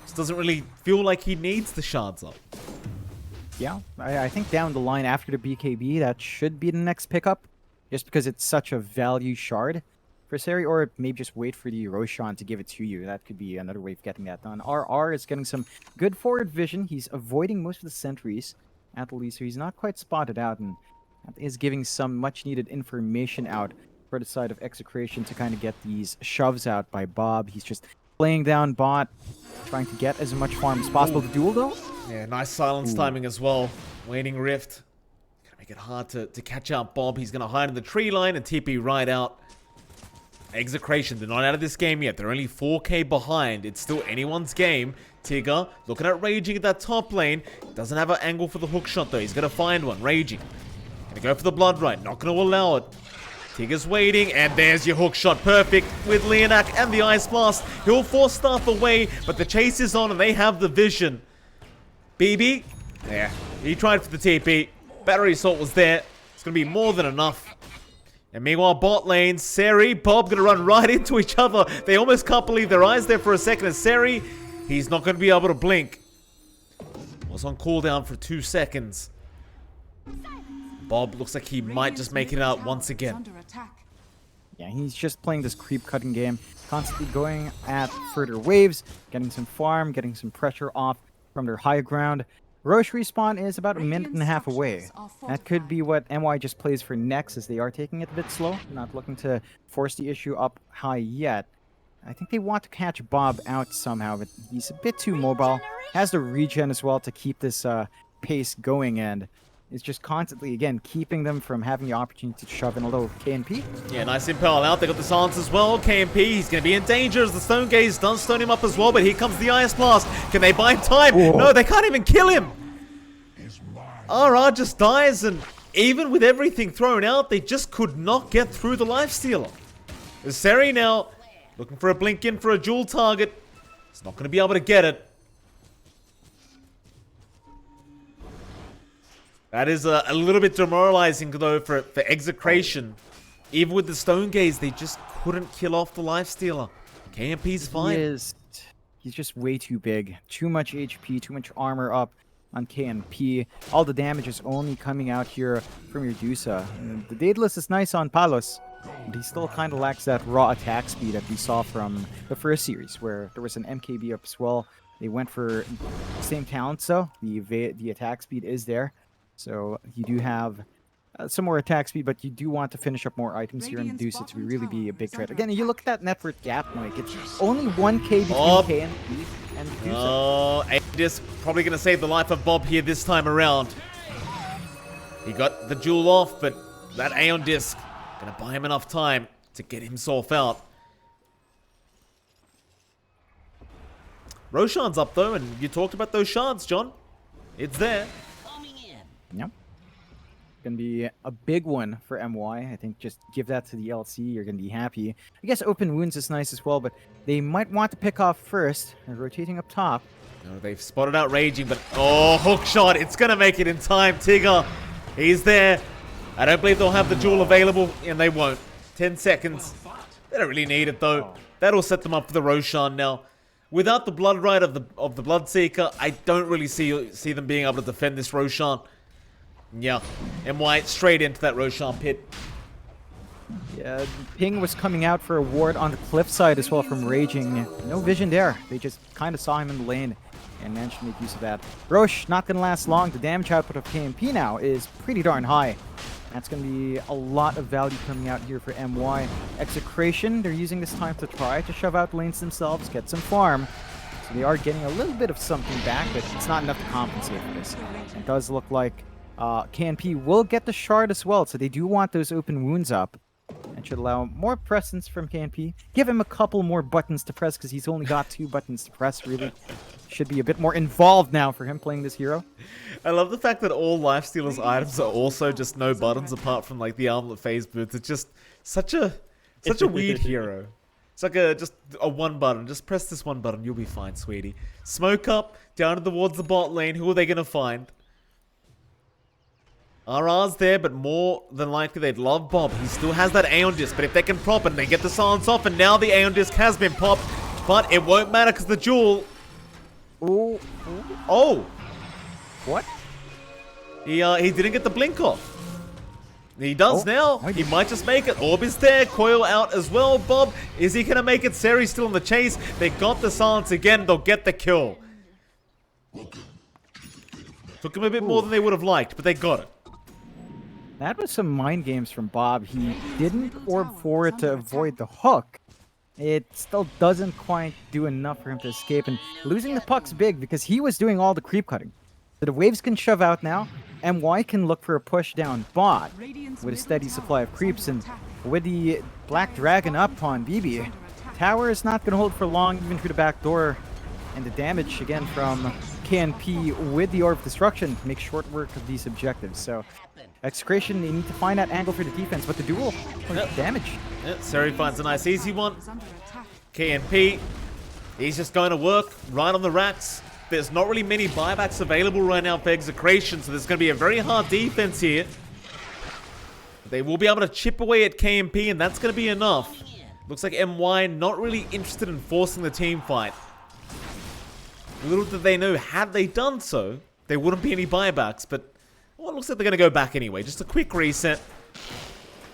Just doesn't really feel like he needs the shards up. Yeah, I think down the line after the BKB, that should be the next pickup. Just because it's such a value shard for Seri, or maybe just wait for the Roshan to give it to you. That could be another way of getting that done. RR is getting some good forward vision. He's avoiding most of the sentries at least, so he's not quite spotted out, and that is giving some much-needed information out for the side of Execration to kind of get these shoves out by Bob. He's just playing down bot, trying to get as much farm as possible. The duel, though? Yeah, nice silence timing as well. Waning Rift. Gonna make it hard to catch out Bob. He's gonna hide in the tree line and TP right out. Execration, they're not out of this game yet. They're only 4k behind. It's still anyone's game. Tigger looking at Raging at that top lane. Doesn't have an angle for the hook shot though. He's gonna find one. Raging. Gonna go for the blood right. Not gonna allow it. Tigger's waiting, and there's your hook shot. Perfect with Leonak and the Ice Blast. He'll force Staff away, but the chase is on and they have the vision. BB, yeah, he tried for the TP. Battery Assault was there. It's going to be more than enough. And meanwhile, bot lane, Seri, Bob going to run right into each other. They almost can't believe their eyes there for a second. And Seri, he's not going to be able to blink. Was on cooldown for 2 seconds. Bob looks like he might just make it out once again. Yeah, he's just playing this creep cutting game, constantly going at further waves, getting some farm, getting some pressure off from their high ground. Roche respawn is about a minute and a half away. That could be what MY just plays for next, as they are taking it a bit slow, not looking to force the issue up high yet. I think they want to catch Bob out somehow, but he's a bit too mobile. Has the regen as well to keep this pace going, and is just constantly, again, keeping them from having the opportunity to shove in a little KNP. Yeah, nice impale out. They got the silence as well. KNP, he's going to be in danger as the Stone Gaze does stone him up as well, but here comes the Ice Blast. Can they buy time? Whoa. No, they can't even kill him. RR just dies, and even with everything thrown out, they just could not get through the Lifestealer. Seri now looking for a blink in for a dual target. He's not going to be able to get it. That is a little bit demoralizing, though, for Execration. Even with the Stone Gaze, they just couldn't kill off the Lifestealer. KMP's fine. He's just way too big. Too much HP, too much armor up on KMP. All the damage is only coming out here from your Dusa. And the Daedalus is nice on Palos, but he still kind of lacks that raw attack speed that we saw from the first series, where there was an MKB up as well. They went for the same talent, so the attack speed is there. So you do have some more attack speed, but you do want to finish up more items here and reduce it to really be a big threat. Again, you look at that net worth gap, Mike. It's only 1k between K and P and Medusa. Oh, Aegis probably going to save the life of Bob here this time around. He got the jewel off, but that Aeon Disc going to buy him enough time to get himself out. Roshan's up, though, and you talked about those shards, John. It's there. Yep. Gonna be a big one for MY. I think just give that to the LC, you're gonna be happy. I guess open wounds is nice as well, but they might want to pick off first. They're rotating up top. No, they've spotted out Raging, but oh, hook shot. It's gonna make it in time. Tigger, he's there. I don't believe they'll have the jewel available, and they won't. 10 seconds. They don't really need it though. That'll set them up for the Roshan now. Without the blood right of the Bloodseeker, I don't really see them being able to defend this Roshan. Yeah, MY straight into that Roshan pit. Yeah, Ping was coming out for a ward on the cliff side as well from Raging. No vision there. They just kind of saw him in the lane and managed to make use of that. Roche, not going to last long. The damage output of KMP now is pretty darn high. That's going to be a lot of value coming out here for MY. Execration, they're using this time to try to shove out lanes themselves, get some farm. So they are getting a little bit of something back, but it's not enough to compensate for this. It does look like KNP will get the shard as well, so they do want those open wounds up. That should allow more presence from KNP. Give him a couple more buttons to press, because he's only got 2 buttons to press, really. Should be a bit more involved now for him playing this hero. I love the fact that all Lifestealer's items are also just no buttons apart from like the armlet phase boots. It's just such a weird hero. It's like just a 1 button. Just press this 1 button, you'll be fine, sweetie. Smoke up, down towards the bot lane. Who are they going to find? RR's there, but more than likely they'd love Bob. He still has that Aeon Disc, but if they can prop and they get the silence off, and now the Aeon Disc has been popped, but it won't matter because the Jewel... Ooh. Oh! What? He didn't get the blink off. He does now. He might just make it. Orb is there. Coil out as well. Bob, is he going to make it? Seri's still in the chase. They got the silence again. They'll get the kill. Took him a bit more than they would have liked, but they got it. That was some mind games from Bob. He didn't orb forward to avoid the hook. It still doesn't quite do enough for him to escape, and losing the puck's big because he was doing all the creep cutting. So the waves can shove out now, MY can look for a push down bot with a steady supply of creeps, and with the Black Dragon up on BB, tower is not going to hold for long, even through the back door, and the damage again from KNP with the Orb of Destruction makes short work of these objectives. So Execration, they need to find that angle for the defense, but the duel, damage. Seri finds a nice easy one. KNP, he's just going to work right on the racks. There's not really many buybacks available right now for Execration, so there's going to be a very hard defense here. They will be able to chip away at KNP, and that's going to be enough. Looks like MY not really interested in forcing the team fight. Little did they know, had they done so, there wouldn't be any buybacks, but well, it looks like they're going to go back anyway. Just a quick reset.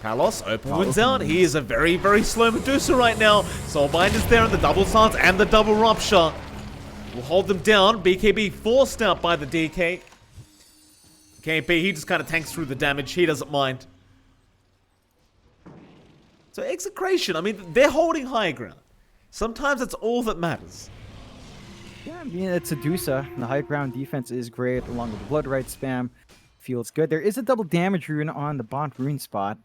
Palos, open wounds out. He is a very, very slow Medusa right now. Soulbind is there, and the double silence and the double rupture will hold them down. BKB forced out by the DK. KP, he just kind of tanks through the damage. He doesn't mind. So Execration, I mean, they're holding high ground. Sometimes that's all that matters. Yeah, I mean, it's a Dusa. The high ground defense is great, along with the Blood Right spam. Feels good. There is a double damage rune on the Bond rune spot.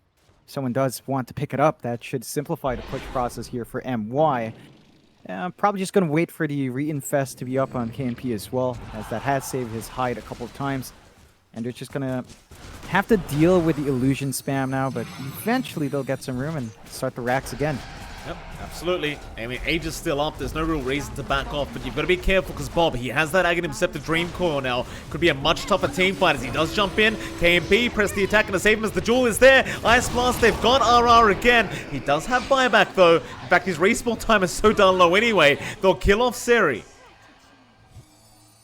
If someone does want to pick it up, that should simplify the push process here for MY. I'm probably just going to wait for the reinfest to be up on KNP as well, as that has saved his hide a couple of times. And they're just going to have to deal with the illusion spam now, but eventually they'll get some room and start the racks again. Yep, absolutely. I mean, Age is still up. There's no real reason to back off, but you've got to be careful because Bob, he has that Aghanim Scepter Dream Coil now. Could be a much tougher team fight as he does jump in. KMP press the attack and to save him as the Jewel is there. Ice Blast, they've got RR again. He does have buyback though. In fact, his respawn time is so darn low anyway. They'll kill off Seri.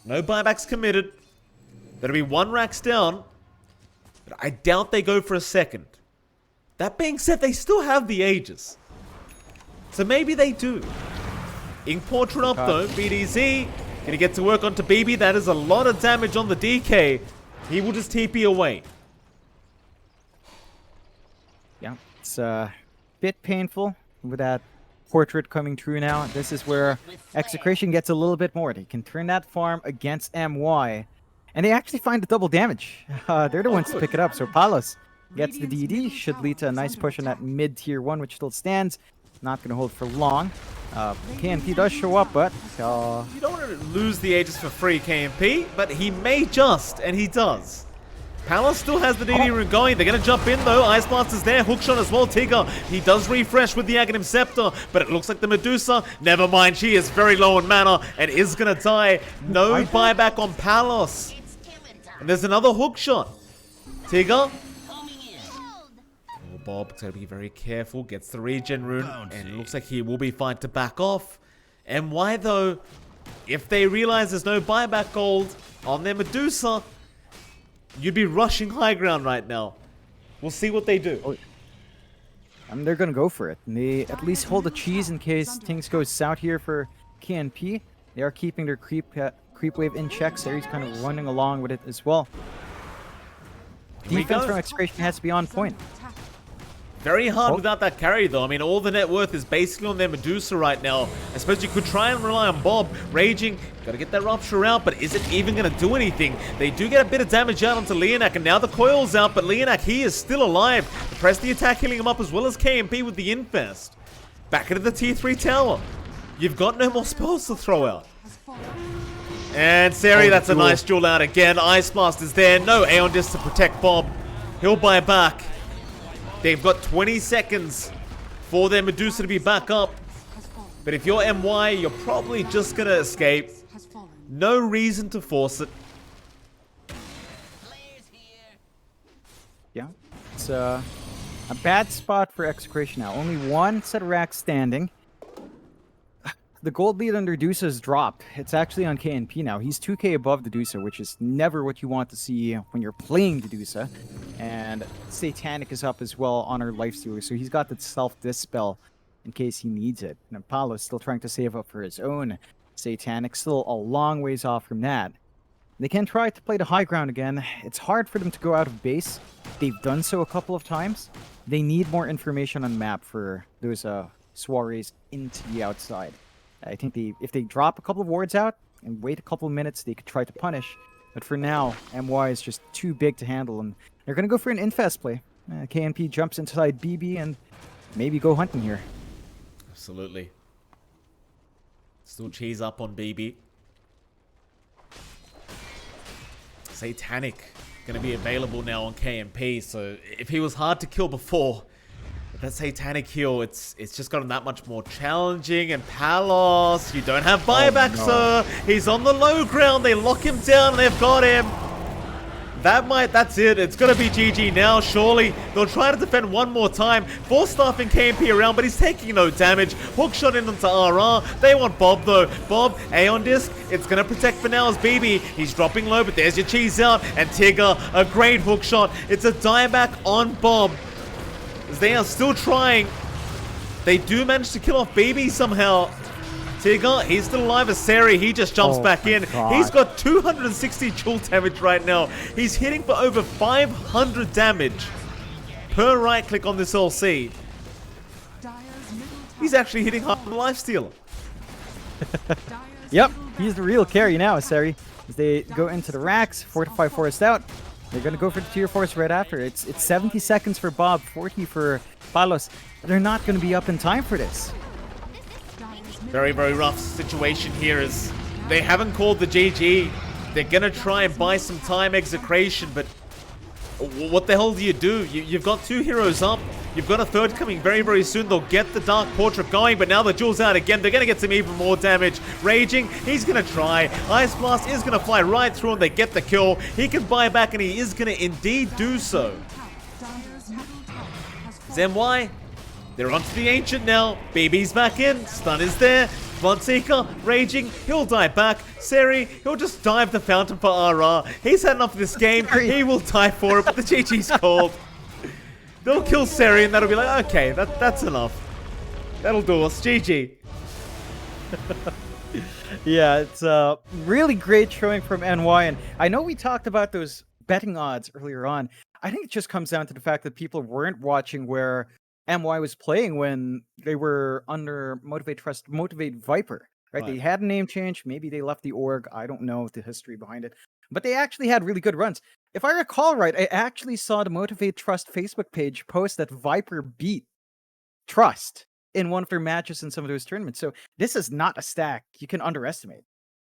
No buybacks committed. There'll be one racks down, but I doubt they go for a second. That being said, they still have the Aegis. So maybe they do. Ink Portrait up though. BDZ gonna get to work onto BB. That is a lot of damage on the DK. He will just TP away. Yeah, it's a bit painful with that portrait coming through now. This is where Execration gets a little bit more. They can turn that farm against MY. And they actually find the double damage. They're the ones to pick it up. So Palos gets the DD. Should lead to a nice push on that mid-tier 1, which still stands. Not going to hold for long. KNP does show up, but... You don't want to lose the Aegis for free, KNP, but he may just, and he does. Palos still has the DD rune going. They're going to jump in, though. Ice Blast is there. Hookshot as well. Tigger, he does refresh with the Aghanim Scepter, but it looks like the Medusa. Never mind, she is very low on mana and is going to die. No buyback on Palos. And there's another hookshot. Tigger. Bob's going to be very careful, gets the regen rune, and it looks like he will be fine to back off. MY though, if they realize there's no buyback gold on their Medusa, you'd be rushing high ground right now. We'll see what they do. They're going to go for it. And they at least hold the cheese in case things go south here for KNP. They are keeping their creep wave in check, so he's kind of running along with it as well. Defense from Execration has to be on point. Very hard without that carry, though. I mean, all the net worth is basically on their Medusa right now. I suppose you could try and rely on Bob. Raging, got to get that Rupture out, but is it even going to do anything? They do get a bit of damage out onto Leonak, and now the coil's out, but Leonak, he is still alive. Press the attack, healing him up, as well as KMP with the Infest. Back into the tier 3 tower. You've got no more spells to throw out. And Seri, that's a nice duel out again. Ice Blast is there. No Aeon Disc to protect Bob. He'll buy back. They've got 20 seconds for their Medusa to be back up. But if you're MY, you're probably just going to escape. No reason to force it. Yeah, it's a bad spot for Execration now. Only one set of racks standing. The gold lead under Dusa has dropped. It's actually on KNP now. He's 2k above the Dusa, which is never what you want to see when you're playing the Dusa. And Satanic is up as well on our Lifestealer, so he's got the self-dispel in case he needs it. And Apollo's still trying to save up for his own. Satanic still a long ways off from that. They can try to play the high ground again. It's hard for them to go out of base. They've done so a couple of times. They need more information on map for those soirees into the outside. I think if they drop a couple of wards out and wait a couple of minutes, they could try to punish. But for now, MY is just too big to handle, and they're going to go for an infest play. KNP jumps inside BB and maybe go hunting here. Absolutely. Still cheese up on BB. Satanic going to be available now on KNP, so if he was hard to kill before, that Satanic heal, it's just gotten that much more challenging. And Palos, you don't have buyback, sir. He's on the low ground. They lock him down and they've got him. That's it. It's going to be GG now, surely. They'll try to defend one more time. Force staffing KNP around, but he's taking no damage. Hookshot in onto RR. They want Bob, though. Bob, A on disc. It's going to protect for now as BB. He's dropping low, but there's your cheese out. And Tigger, a great hookshot. It's a dieback on Bob. They are still trying. They do manage to kill off BB somehow. Tigger, he's still alive as Seri. He just jumps back in. God. He's got 260 dual damage right now. He's hitting for over 500 damage per right click on this LC. He's actually hitting hard on the Lifestealer. Yep, he's the real carry now, Seri. As they go into the racks, Fortify Forest out. They're going to go for the tier force right after. It's 70 seconds for Bob, 40 for Palos. They're not going to be up in time for this. Very, very rough situation here as they haven't called the GG. They're going to try and buy some time, Execration, but what the hell do? You've got two heroes up. You've got a third coming very, very soon. They'll get the Dark Portrait going, but now the Jewel's out again. They're going to get some even more damage. Raging, he's going to try. Ice Blast is going to fly right through and they get the kill. He can buy back and he is going to indeed do so. ZMY, they're onto the Ancient now. BB's back in. Stun is there. Bloodseeker, Raging, he'll die back. Seri, he'll just dive the fountain for RR. He's had enough of this game. He will die for it, but the GG's called. They'll kill Seri and that'll be like, okay, that's enough. That'll do us. GG. Yeah, it's a really great showing from NY. And I know we talked about those betting odds earlier on. I think it just comes down to the fact that people weren't watching where MY was playing when they were under Motivate Viper, right? They had a name change. Maybe they left the org. I don't know the history behind it. But they actually had really good runs. If I recall right, I actually saw the Motivate Trust Facebook page post that Viper beat Trust in one of their matches in some of those tournaments. So this is not a stack you can underestimate.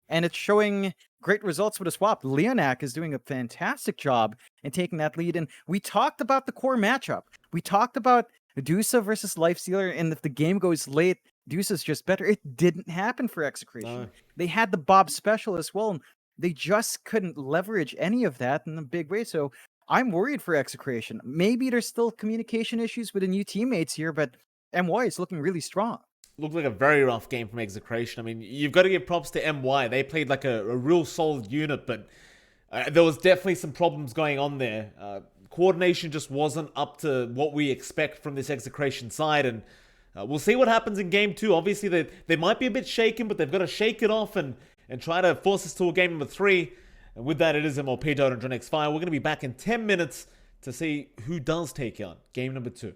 And it's showing great results with a swap. Leonak is doing a fantastic job in taking that lead. And we talked about the core matchup. We talked about Medusa versus Lifestealer, and if the game goes late, Medusa's just better. It didn't happen for Execration. No. They had the Bob special as well, and they just couldn't leverage any of that in a big way. So I'm worried for Execration. Maybe there's still communication issues with the new teammates here, but MY is looking really strong. Looked like a very rough game from Execration. I mean, you've got to give props to MY. They played like a real solid unit, but there was definitely some problems going on there. Coordination just wasn't up to what we expect from this Execration side, and we'll see what happens in game 2. Obviously, they might be a bit shaken, but they've got to shake it off and try to force us to a game number 3. And with that, it is MLP johnxfire. We're going to be back in 10 minutes to see who does take on game number 2.